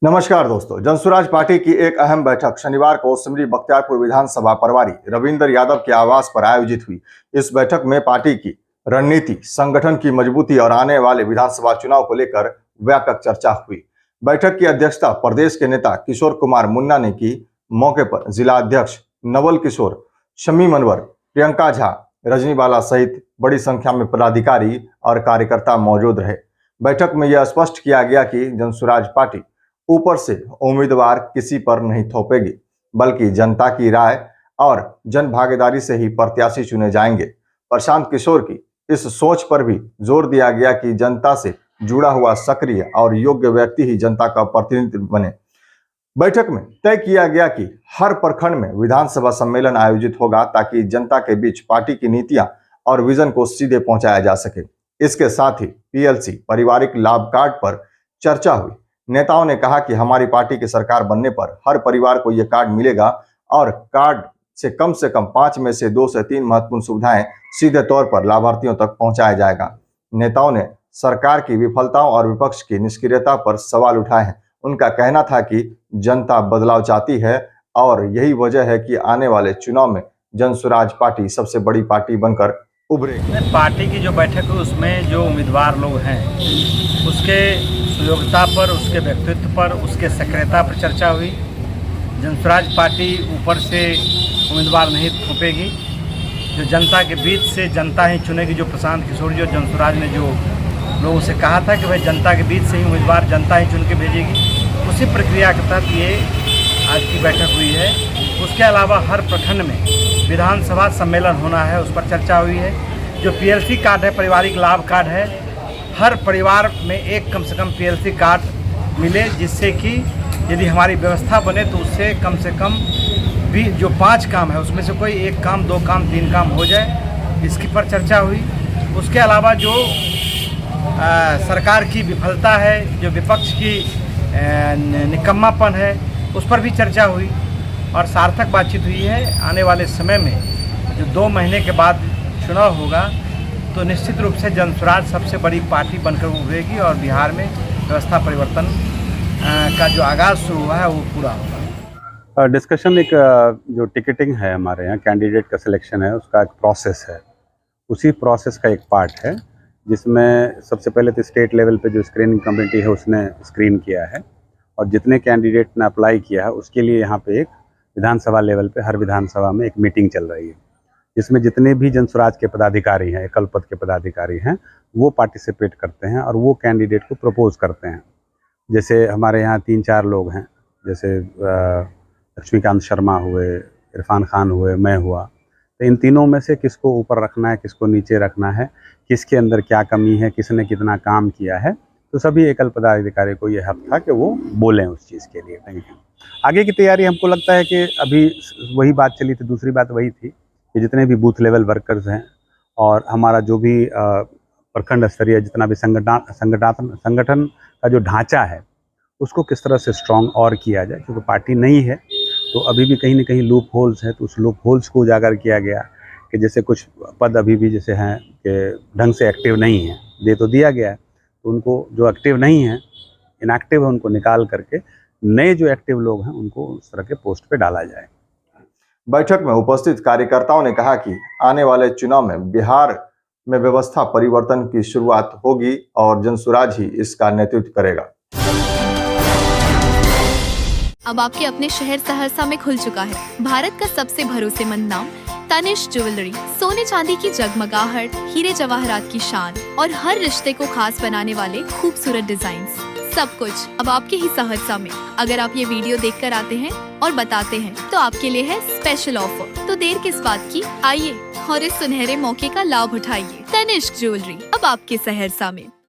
नमस्कार दोस्तों, जनसुराज पार्टी की एक अहम बैठक शनिवार को सिमरी बख्तियारपुर विधानसभा प्रभारी रविंद्र यादव के आवास पर आयोजित हुई। इस बैठक में पार्टी की रणनीति, संगठन की मजबूती और आने वाले विधानसभा चुनाव को लेकर व्यापक चर्चा हुई। बैठक की अध्यक्षता प्रदेश के नेता किशोर कुमार मुन्ना ने की। मौके पर जिला अध्यक्ष नवल किशोर, शमी मनवर, प्रियंका झा, रजनी बाला सहित बड़ी संख्या में पदाधिकारी और कार्यकर्ता मौजूद रहे। बैठक में यह स्पष्ट किया गया कि जनसुराज पार्टी ऊपर से उम्मीदवार किसी पर नहीं थोपेगी, बल्कि जनता की राय और जन भागीदारी से ही प्रत्याशी चुने जाएंगे। प्रशांत किशोर की इस सोच पर भी जोर दिया गया कि जनता से जुड़ा हुआ सक्रिय और योग्य व्यक्ति ही जनता का प्रतिनिधि बने। बैठक में तय किया गया कि हर प्रखंड में विधानसभा सम्मेलन आयोजित होगा ताकि जनता के बीच पार्टी की नीतियां और विजन को सीधे पहुंचाया जा सके। इसके साथ ही पीएलसी पारिवारिक लाभ कार्ड पर चर्चा हुई। नेताओं ने कहा कि हमारी पार्टी की सरकार बनने पर हर परिवार को यह कार्ड मिलेगा और कार्ड से कम 5 में से 2 से 3 महत्वपूर्ण सुविधाएं सीधे तौर पर लाभार्थियों तक पहुंचाया जाएगा। नेताओं ने सरकार की विफलताओं और विपक्ष की निष्क्रियता पर सवाल उठाए हैं। उनका कहना था कि जनता बदलाव चाहती है और यही वजह है कि आने वाले चुनाव में जनसुराज पार्टी सबसे बड़ी पार्टी बनकर उभरेगी। पार्टी की जो बैठक है उसमें जो उम्मीदवार लोग हैं उसके योग्यता पर, उसके व्यक्तित्व पर, उसके सक्रियता पर चर्चा हुई। जनसुराज पार्टी ऊपर से उम्मीदवार नहीं थोपेगी, जो जनता के बीच से जनता ही चुनेगी। जो प्रशांत किशोर जी और जनसुराज ने जो लोगों से कहा था कि भाई जनता के बीच से ही उम्मीदवार जनता ही चुन के भेजेगी, उसी प्रक्रिया के तहत ये आज की बैठक हुई है। उसके अलावा हर प्रखंड में विधानसभा सम्मेलन होना है, उस पर चर्चा हुई है। जो पीएलसी कार्ड है, पारिवारिक लाभ कार्ड है, हर परिवार में एक कम से कम पीएलसी कार्ड मिले, जिससे कि यदि हमारी व्यवस्था बने तो उससे कम भी जो 5 काम है उसमें से कोई 1 काम, 2 काम, 3 काम हो जाए, इसकी पर चर्चा हुई। उसके अलावा जो सरकार की विफलता है, जो विपक्ष की निकम्मापन है, उस पर भी चर्चा हुई और सार्थक बातचीत हुई है। आने वाले समय में जो 2 महीने के बाद चुनाव होगा तो निश्चित रूप से जनसुराज सबसे बड़ी पार्टी बनकर उभरेगी और बिहार में व्यवस्था परिवर्तन का जो आगाज़ शुरू हुआ है वो पूरा होगा। डिस्कशन एक जो टिकटिंग है हमारे यहाँ, कैंडिडेट का सिलेक्शन है, उसका एक प्रोसेस है। उसी प्रोसेस का एक पार्ट है जिसमें सबसे पहले तो स्टेट लेवल पे जो स्क्रीनिंग कमेटी है उसने स्क्रीन किया है और जितने कैंडिडेट ने अप्लाई किया है उसके लिए यहाँ पे एक विधानसभा लेवल पे हर विधानसभा में एक मीटिंग चल रही है, जिसमें जितने भी जनसुराज के पदाधिकारी हैं, एकल पद के पदाधिकारी हैं, वो पार्टिसिपेट करते हैं और वो कैंडिडेट को प्रपोज करते हैं। जैसे हमारे यहाँ 3-4 लोग हैं, जैसे लक्ष्मीकांत शर्मा हुए, इरफान खान हुए, मैं हुआ। तो इन तीनों में से किसको ऊपर रखना है, किसको नीचे रखना है, किसके अंदर क्या कमी है, किसने कितना काम किया है, तो सभी एकल पदाधिकारी को ये हक था कि वो बोलें उस चीज़ के लिए। आगे की तैयारी हमको लगता है कि अभी वही बात चली थी। दूसरी बात वही थी कि जितने भी बूथ लेवल वर्कर्स हैं और हमारा जो भी प्रखंड स्तरीय जितना भी संगठन का जो ढांचा है उसको किस तरह से स्ट्रॉन्ग और किया जाए, क्योंकि पार्टी नहीं है तो अभी भी कहीं ना कहीं लूप होल्स हैं। तो उस लूप होल्स को उजागर किया गया कि जैसे कुछ पद अभी भी जैसे हैं कि ढंग से एक्टिव नहीं है, दे तो दिया गया है, तो उनको जो एक्टिव नहीं है, इनएक्टिव है, उनको निकाल करके नए जो एक्टिव लोग हैं उनको उस तरह के पोस्ट पे डाला जाए। बैठक में उपस्थित कार्यकर्ताओं ने कहा कि आने वाले चुनाव में बिहार में व्यवस्था परिवर्तन की शुरुआत होगी और जनसुराज ही इसका नेतृत्व करेगा। अब आपके अपने शहर सहरसा में खुल चुका है भारत का सबसे भरोसेमंद नाम तनिष्क ज्वेलरी। सोने चांदी की जगमगाहट, हीरे जवाहरात की शान और हर रिश्ते को खास बनाने वाले खूबसूरत डिजाइन्स, सब कुछ अब आपके ही सहरसा में। अगर आप ये वीडियो देखकर आते हैं और बताते हैं तो आपके लिए है स्पेशल ऑफर। तो देर किस बात की, आइए और इस सुनहरे मौके का लाभ उठाइए। तनिष्क ज्वेलरी अब आपके सहरसा में।